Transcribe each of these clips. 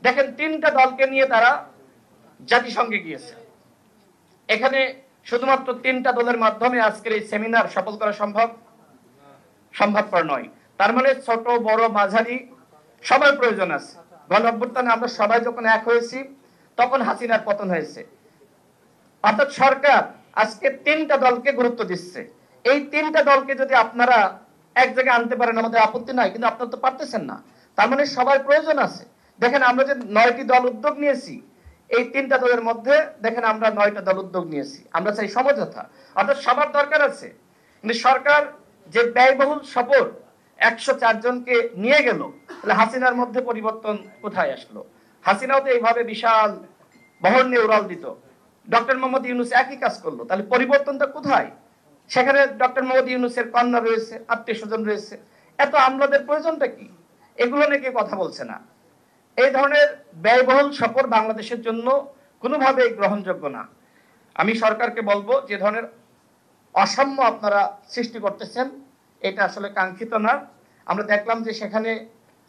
দেখেন 3টা দলকে নিয়ে তারা জাতিসংঘে গিয়েছে। এখানে শুধুমাত্র 3টা দলের মাধ্যমে আজকের এই সেমিনার সফল করা সম্ভবপর নয়। তার মানে ছোট বড় মাঝারি সবার প্রয়োজন আছে। গণ অভ্যুত্থানে আমরা সবাই যখন এক হয়েছি তখন হাসিনার পতন হয়েছে। অর্থাৎ সরকার আজকে 3টা দলকে গুরুত্ব দিচ্ছে। এই 3টা দলকে যদি আপনারা এক জায়গায় আনতে পারেন আমাদের আপত্তি নাই, কিন্তু আপনারা তো পারতেছেন না। তার মানে সবার প্রয়োজন আছে। দেখেন আমরা যে 9টি দল উদ্যোগ নিয়েছি, এই 3টা দলের মধ্যে দেখেন আমরা 9টা দল উদ্যোগ নিয়েছি। আমরা চাই সমঝোতা, অর্থাৎ সবার দরকার আছে। কিন্তু সরকার যে ব্যয়বহুল সফর 104 জনকে নিয়ে গেল, তাহলে হাসিনার মধ্যে পরিবর্তন কোথায় আসলো? হাসিনাও তো এইভাবে বিশাল বহর নিয়ে উড়াল দিত। ডক্টর মোহাম্মদ ইউনূস একই কাজ করলো, তাহলে পরিবর্তনটা কোথায়? সেখানে ডক্টর মোহাম্মদ ইউনূসের কন্যা রয়েছে, আত্মীয় স্বজন রয়েছে, এত আমলাদের প্রয়োজনটা কি? এগুলো নিয়ে কেউ কথা বলছে না। এই ধরনের ব্যয়বহুল সফর বাংলাদেশের জন্য কোনোভাবেই গ্রহণযোগ্য না। আমি সরকারকে বলবো, যে ধরনের অসাম্য আপনারা সৃষ্টি করতেছেন এটা আসলে কাঙ্ক্ষিত না। আমরা দেখলাম যে সেখানে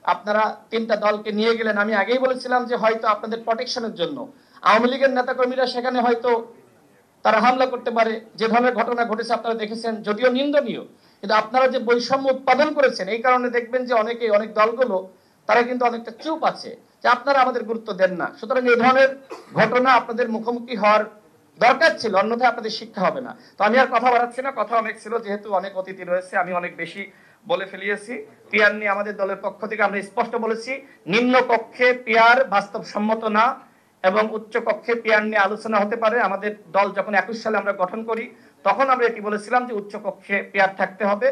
আপনারা 3টা দলকে নিয়ে গেলেন। আমি আগেই বলেছিলাম যে হয়তো আপনাদের প্রোটেকশনের জন্য আওয়ামী লীগের নেতাকর্মীরা সেখানে হয়তো তারা হামলা করতে পারে। যে ধরনের ঘটনা ঘটেছে আপনারা দেখেছেন, যদিও নিন্দনীয়, কিন্তু আপনারা যে বৈষম্য উৎপাদন করেছেন এই কারণে দেখবেন যে অনেক দলগুলো তারা কিন্তু অনেকটা চুপ আছে, যে আপনারা আমাদের গুরুত্ব দেন না। সুতরাং এই ধরনের ঘটনা আপনাদের মুখোমুখি হওয়ার দরকার ছিল, অন্যথায় আপনাদের শিক্ষা হবে না। তো আমি আর কথা বাড়াচ্ছি না, কথা অনেক ছিল, যেহেতু অনেক অতিথি রয়েছে আমি অনেক বেশি বলে ফেলিয়েছি। পিয়ার নিয়ে আমাদের দলের পক্ষ থেকে আমরা স্পষ্ট বলেছি, নিম্ন কক্ষে পিয়ার বাস্তবসম্মত না এবং উচ্চ কক্ষে পিয়ার নিয়ে আলোচনা হতে পারে। আমাদের দল যখন 21 সালে আমরা গঠন করি তখন আমরা এটি বলেছিলাম যে উচ্চ কক্ষে পিয়ার থাকতে হবে।